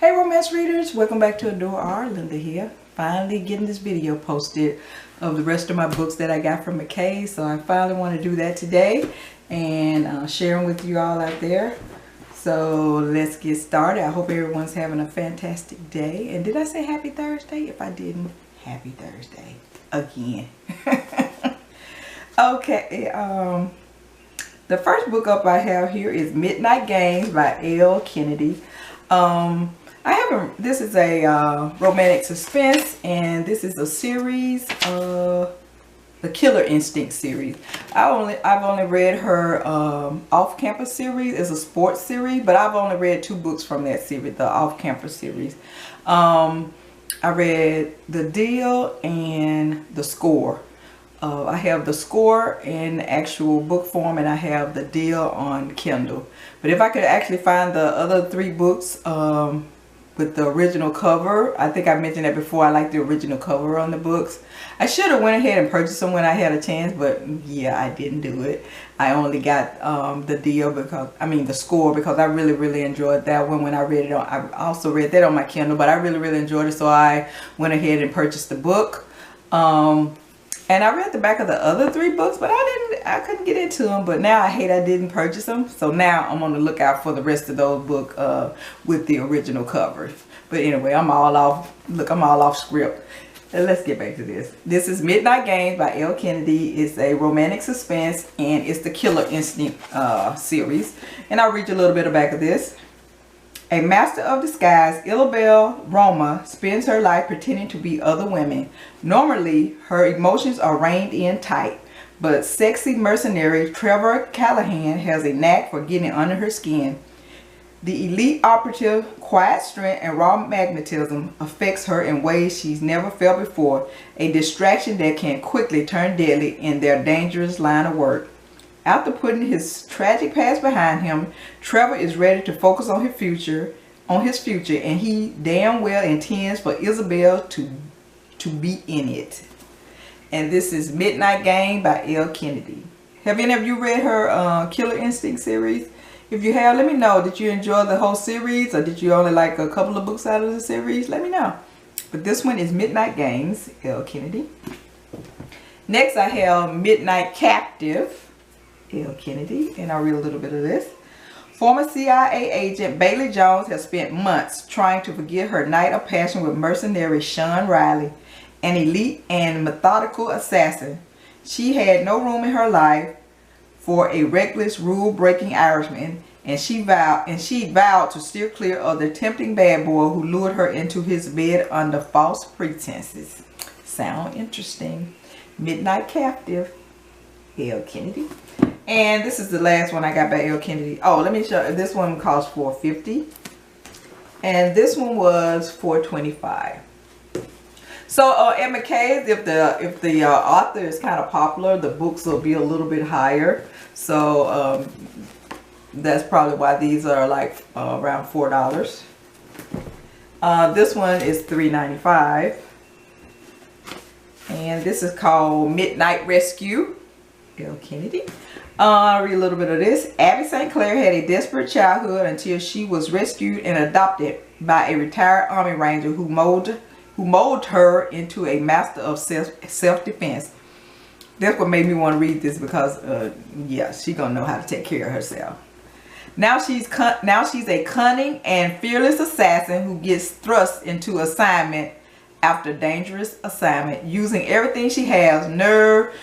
Hey romance readers, welcome back to AdoreR. Linda here. Finally getting this video posted of the rest of my books that I got from McKays. So I finally want to do that today and share them with you all out there. So let's get started. I hope everyone's having a fantastic day. And did I say happy Thursday? If I didn't, happy Thursday again. Okay, the first book up I have here is Midnight Games by Elle. This is a romantic suspense, and this is a series, the Killer Instinct series. I've only read her off-campus series. It's a sports series, but I've only read 2 books from that series, the off-campus series. I read The Deal and The Score. I have The Score in actual book form, and I have The Deal on Kindle. But if I could actually find the other 3 books with the original cover, I think I mentioned that before, I like the original cover on the books. I should have went ahead and purchased them when I had a chance, but yeah, I didn't do it. I only got The Deal The Score, because I really enjoyed that one when I read it on. I also read that on my Kindle, but I really enjoyed it, so I went ahead and purchased the book. And I read the back of the other 3 books, but I couldn't get into them. But now I hate I didn't purchase them. So now I'm on the lookout for the rest of those books with the original covers. But anyway, I'm all off script. And let's get back to this. This is Midnight Games by Elle. It's a romantic suspense, and it's the Killer Instinct series. And I'll read you a little bit of back of this. A master of disguise, Isabel Roma spends her life pretending to be other women. Normally, her emotions are reined in tight, but sexy mercenary Trevor Callahan has a knack for getting under her skin. The elite operative, quiet strength and raw magnetism affects her in ways she's never felt before, a distraction that can quickly turn deadly in their dangerous line of work. After putting his tragic past behind him, Trevor is ready to focus on his future, and he damn well intends for Isabel to be in it. And this is Midnight Game by Elle. Have any of you read her Killer Instinct series? If you have, let me know. Did you enjoy the whole series, or did you only like a couple of books out of the series? Let me know. But this one is Midnight Games, Elle. Next I have Midnight Captive, Elle, and I'll read a little bit of this. Former CIA agent Bailey Jones has spent months trying to forget her night of passion with mercenary Sean Riley, an elite and methodical assassin. She had no room in her life for a reckless, rule-breaking Irishman, and she vowed to steer clear of the tempting bad boy who lured her into his bed under false pretenses. Sound interesting. Midnight Captive, Elle. And this is the last one I got by Elle. Oh, let me show you. This one cost $4.50, and this one was $4.25. So at McKays, if the author is kind of popular, the books will be a little bit higher. So that's probably why these are like around $4. This one is $3.95, and this is called Midnight Rescue, Elle. I'll read a little bit of this. Abby St. Clair had a desperate childhood until she was rescued and adopted by a retired Army Ranger who molded her into a master of self-defense. That's what made me want to read this, because yeah, she's gonna know how to take care of herself. Now she's a cunning and fearless assassin who gets thrust into assignment after dangerous assignment, using everything she has: nerve,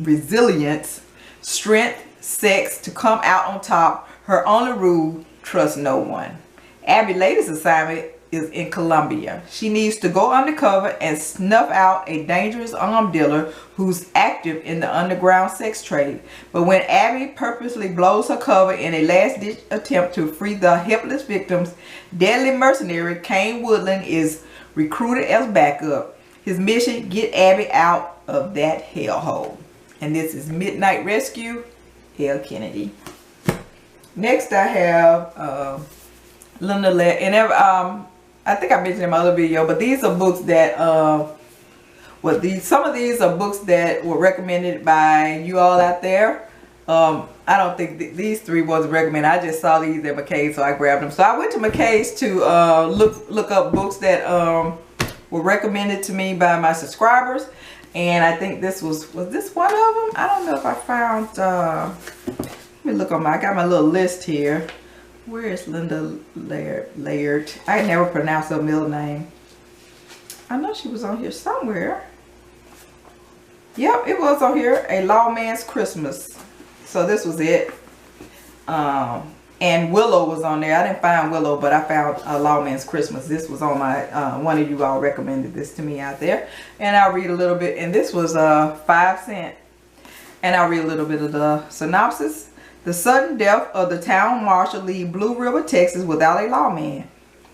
resilience, strength, sex to come out on top. Her only rule: trust no one. Abby's latest assignment is in Colombia. She needs to go undercover and snuff out a dangerous arm dealer who's active in the underground sex trade. But when Abby purposely blows her cover in a last-ditch attempt to free the helpless victims, deadly mercenary Kane Woodland is recruited as backup. His mission: get Abby out of that hellhole. And this is Midnight Rescue, Elle. Next I have Linda, and I think I mentioned in my other video, but these are books that some of these are books that were recommended by you all out there. I don't think these three was recommended. I just saw these at McKays, so I grabbed them. So I went to McKays to look up books that were recommended to me by my subscribers. And I think this was this one of them? I don't know if I found, let me look on I got my little list here. Where is Linda Laird? I never pronounced her middle name. I know she was on here somewhere. Yep, it was on here. A Lawman's Christmas. So this was it. And Willow was on there. I didn't find Willow, but I found Lawman's Christmas. This was on my, one of you all recommended this to me out there. And I'll read a little bit. And this was 5 cents. And I'll read a little bit of the synopsis. The sudden death of the town marshal leaves Blue River, Texas without a lawman.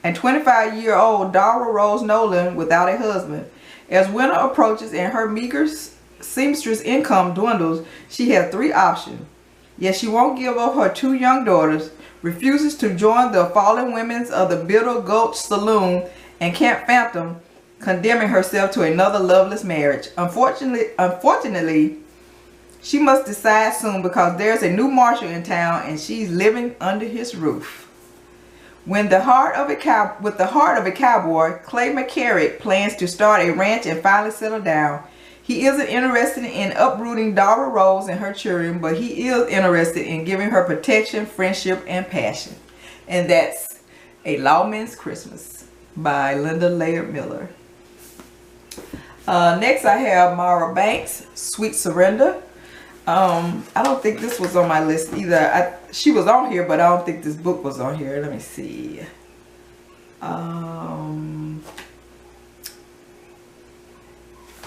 And 25-year-old Dara Rose Nolan without a husband. As winter approaches and her meager seamstress income dwindles, she has 3 options. Yet she won't give up her 2 young daughters, refuses to join the fallen women of the Bitter Gulch Saloon and Camp Phantom, condemning herself to another loveless marriage. Unfortunately, she must decide soon because there's a new marshal in town and she's living under his roof. With the heart of a cowboy, Clay McKettricks plans to start a ranch and finally settle down. He isn't interested in uprooting Dara Rose and her children, but he is interested in giving her protection, friendship, and passion. And that's A Lawman's Christmas by Linda Laird Miller. Next I have Myra Banks, Sweet Surrender. I don't think this was on my list either. She was on here, but I don't think this book was on here. Let me see.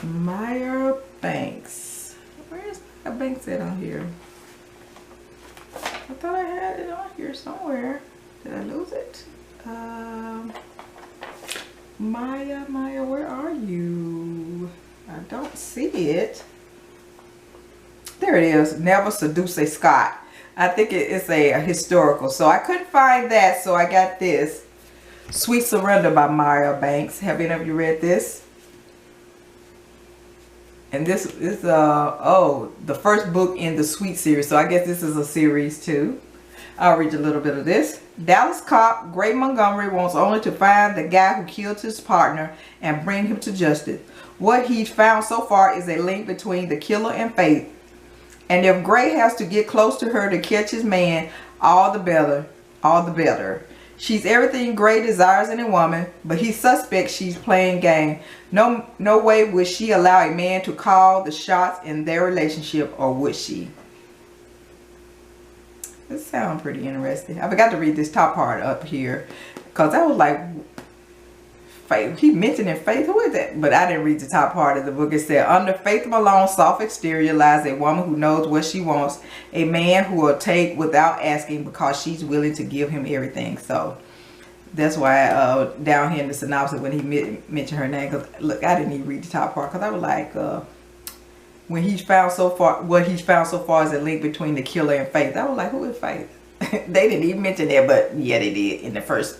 Myra Banks. Where is Myra Banks at on here? I thought I had it on here somewhere. Did I lose it? Maya, where are you? I don't see it. There it is. Never Seduce a Scot. I think it's a historical. So I couldn't find that. So I got this. Sweet Surrender by Myra Banks. Have any of you read this? And this is the first book in the Sweet series. So I guess this is a series too. I'll read a little bit of this. Dallas cop Gray Montgomery wants only to find the guy who killed his partner and bring him to justice. What he's found so far is a link between the killer and Faith. And if Gray has to get close to her to catch his man, all the better. She's everything Gray desires in a woman, but he suspects she's playing game. No way would she allow a man to call the shots in their relationship, or would she? This sounds pretty interesting. I forgot to read this top part up here because I was like, Faith. He mentioned in Faith. Who is that? But I didn't read the top part of the book. It said, under Faith Malone's soft exterior lies a woman who knows what she wants. A man who will take without asking because she's willing to give him everything. So that's why down here in the synopsis when he mentioned her name. Because look, I didn't even read the top part because I was like, when he's found so far, what he's found so far is a link between the killer and Faith. I was like, who is Faith? They didn't even mention that, but yeah, they did in the first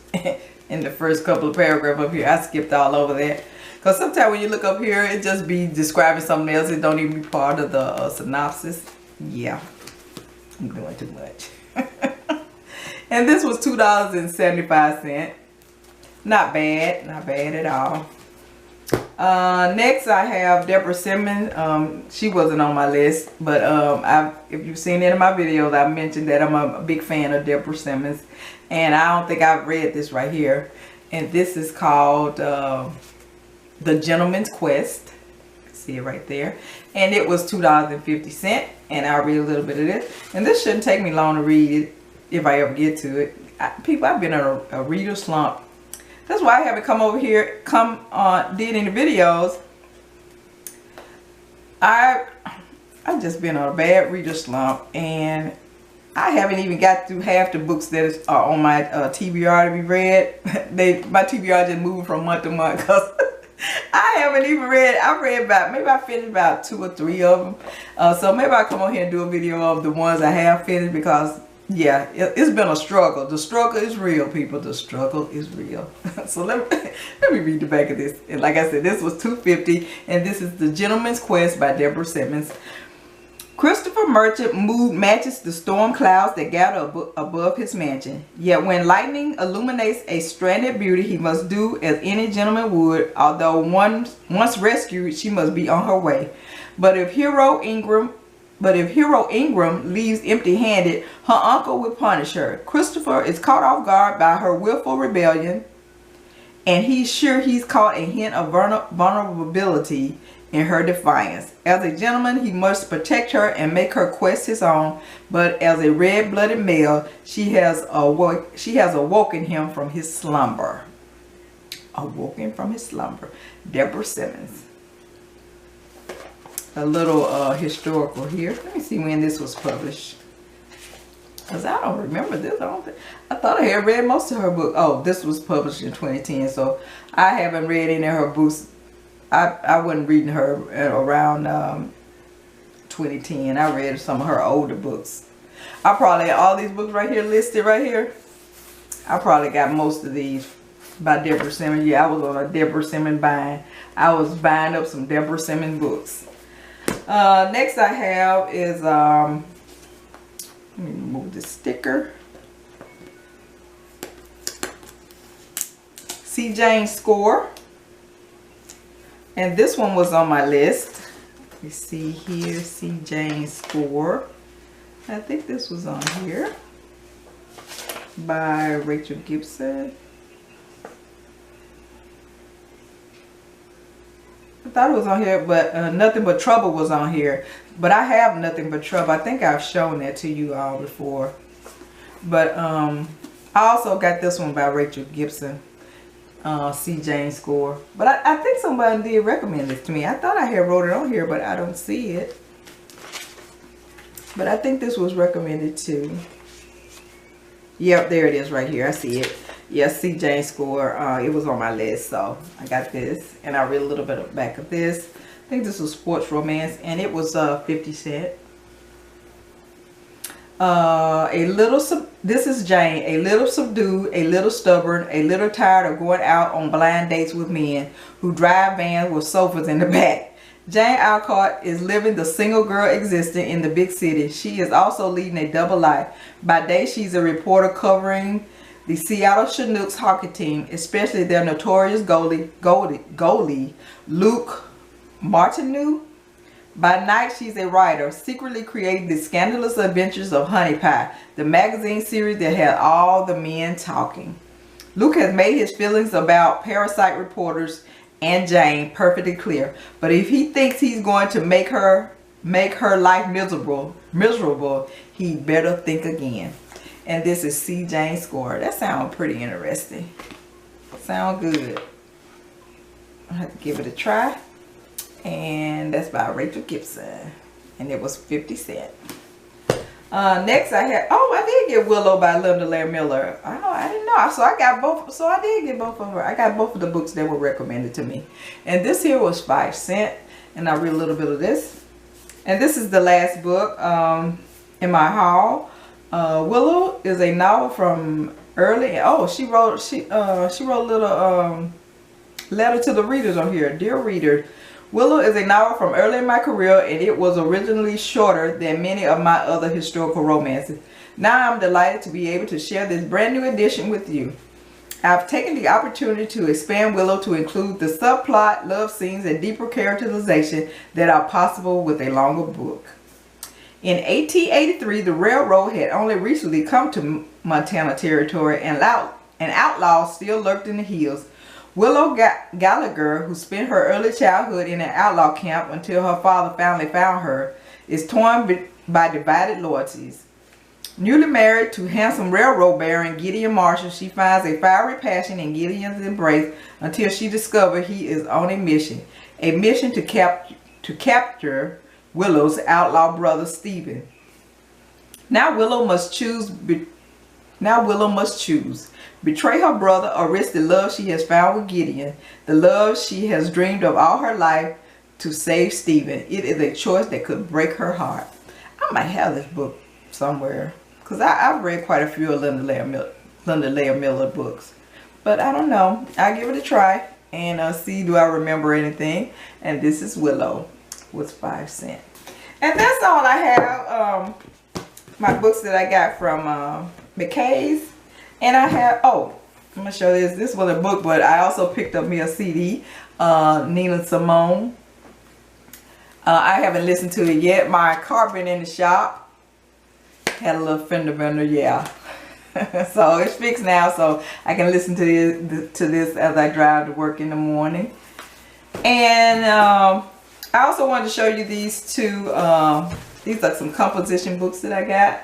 in the first couple of paragraphs up here. I skipped all over that because sometimes when you look up here, it just be describing something else. It don't even be part of the synopsis. Yeah, I'm doing too much. And this was $2.75. Not bad, not bad at all. Next I have Deborah Simmons. She wasn't on my list, but if you've seen any of my videos, I mentioned that I'm a big fan of Deborah Simmons, and I don't think I've read this right here. And this is called The Gentleman's Quest. See it right there. And it was $2.50, and I'll read a little bit of this. And this shouldn't take me long to read it if I ever get to it. I've been in a reader slump. That's why I haven't come over here, did any videos. I've just been on a bad reader slump, and I haven't even got through half the books that are on my TBR to be read. My TBR just moving from month to month because I haven't even read. I read about, maybe I finished about 2 or 3 of them. So maybe I'll come on here and do a video of the ones I have finished because, yeah, it's been a struggle. The struggle is real, people. The struggle is real. So let me read the back of this. And like I said, this was $2.50, and this is The Gentleman's Quest by Deborah Simmons. Christopher Merchant mood matches the storm clouds that gather above his mansion. Yet when lightning illuminates a stranded beauty, he must do as any gentleman would. Although once rescued, she must be on her way. But if Hero Ingram leaves empty-handed, her uncle will punish her. Christopher is caught off guard by her willful rebellion, and he's sure he's caught a hint of vulnerability in her defiance. As a gentleman, he must protect her and make her quest his own, but as a red-blooded male, she has awoken him from his slumber. Deborah Simmons. A little historical here. Let me see when this was published, because I don't remember this. I thought I had read most of her book. Oh, this was published in 2010, so I haven't read any of her books. I wasn't reading her around 2010. I read some of her older books. I probably, all these books right here listed right here, I probably got most of these by Deborah Simmons. Yeah, I was on a Deborah Simmons bind. I was buying up some Deborah Simmons books. Next I have is, let me remove the sticker. C. Jane's Score. And this one was on my list. You see here, C. Jane's Score. I think this was on here by Rachel Gibson. I thought it was on here, but Nothing But Trouble was on here. But I have Nothing But Trouble. I think I've shown that to you all before. But I also got this one by Rachel Gibson. C. Jane's Score. But I think somebody did recommend this to me. I thought I had wrote it on here, but I don't see it. But I think this was recommended too. Yep, there it is right here. I see it. Yes, C. Jane's Score. It was on my list, so I got this. And I read a little bit of back of this. I think this was sports romance, and it was 50 cents. This is Jane, a little subdued, a little stubborn, a little tired of going out on blind dates with men who drive vans with sofas in the back. Jane Alcott is living the single girl existence in the big city. She is also leading a double life. By day, she's a reporter covering the Seattle Chinooks hockey team, especially their notorious goalie Luke Martineau. By night, she's a writer, secretly creating the scandalous adventures of Honey Pie, the magazine series that had all the men talking. Luke has made his feelings about parasite reporters and Jane perfectly clear. But if he thinks he's going to make her life miserable, he better think again. And this is C. Jane's Score. That sounds pretty interesting. Sound good. I'll have to give it a try. And that's by Rachel Gibson, and it was 50 cents. Next I had, I did get Willow by Linda Lael Miller. Oh, I didn't know. So I got both. So I did get both of her. I got both of the books that were recommended to me. And this here was 5 cents. And I read a little bit of this. And this is the last book in my haul. Willow is a novel from early. Oh, she wrote a little letter to the readers on here. Dear reader, Willow is a novel from early in my career, and it was originally shorter than many of my other historical romances. Now I'm delighted to be able to share this brand new edition with you. I've taken the opportunity to expand Willow to include the subplot, love scenes, and deeper characterization that are possible with a longer book. In 1883, the railroad had only recently come to Montana territory, and outlaws still lurked in the hills. Willow Gallagher, who spent her early childhood in an outlaw camp until her father finally found her, is torn by divided loyalties. Newly married to handsome railroad baron Gideon Marshall, she finds a fiery passion in Gideon's embrace until she discovers he is on a mission to capture Willow's outlaw brother Stephen. Now Willow must choose. Betray her brother or risk the love she has found with Gideon, the love she has dreamed of all her life to save Stephen. It is a choice that could break her heart. I might have this book somewhere, because I've read quite a few of Linda Lael Miller books. But I don't know. I'll give it a try and see do I remember anything. And this is Willow with 5 cents. And that's all I have. My books that I got from McKays. And I have, oh, I'm going to show this. This was a book, but I also picked up me a CD. Nina Simone. I haven't listened to it yet. My car been in the shop. Had a little fender bender, yeah. So it's fixed now, so I can listen to this as I drive to work in the morning. And I also wanted to show you these two. These are some composition books that I got.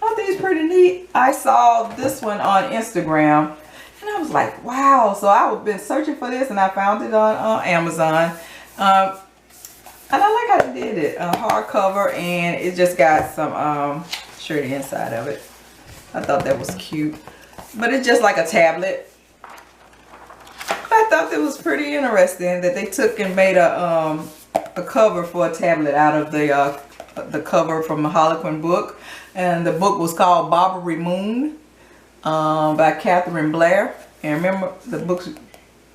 I think it's pretty neat. I saw this one on Instagram, and I was like, wow. So I've been searching for this, and I found it on Amazon. And I like how they did it. Hardcover, and it just got some shirt inside of it. I thought that was cute. But it's just like a tablet. I thought that was pretty interesting that they took and made a cover for a tablet out of the cover from the Harlequin book. And the book was called Barbary Moon by Catherine Blair. And remember, the book's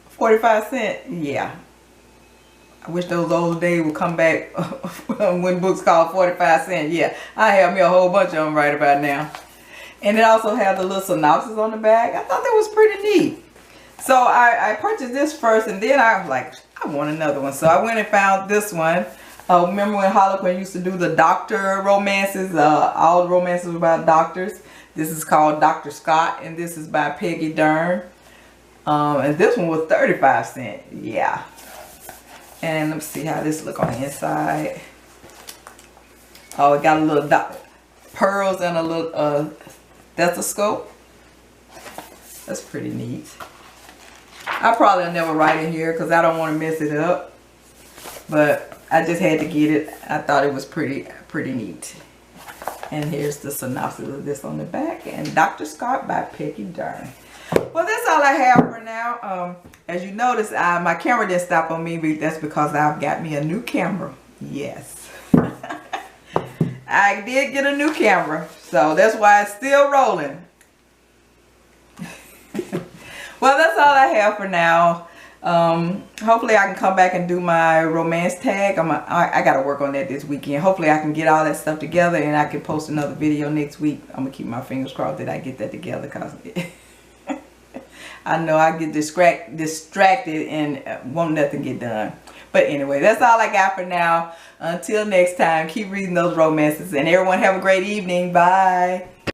45 cents? Yeah. I wish those old days would come back when books called 45 cents. Yeah, I have me a whole bunch of them right about now. And it also had the little synopsis on the back. I thought that was pretty neat. So I purchased this first, and then I was like, I want another one. So I went and found this one. Remember when Harlequin used to do the doctor romances? All the romances were about doctors. This is called Dr. Scott, and this is by Peggy Dern. And this one was 35 cents. Yeah. And let me see how this look on the inside. Oh, it got a little pearls and a little stethoscope. That's pretty neat. I probably will never write in here because I don't want to mess it up. But I just had to get it. I thought it was pretty neat. And here's the synopsis of this on the back. And Dr. Scott by Peggy Dern. Well, that's all I have for now. As you notice, my camera didn't stop on me, but that's because I've got me a new camera. Yes. I did get a new camera, so that's why it's still rolling. Well, that's all I have for now. Hopefully I can come back and do my romance tag. I gotta work on that this weekend. Hopefully I can get all that stuff together and I can post another video next week. I'm gonna keep my fingers crossed that I get that together, because I know I get distracted and won't nothing get done. But anyway, that's all I got for now. Until next time, keep reading those romances, and everyone have a great evening. Bye.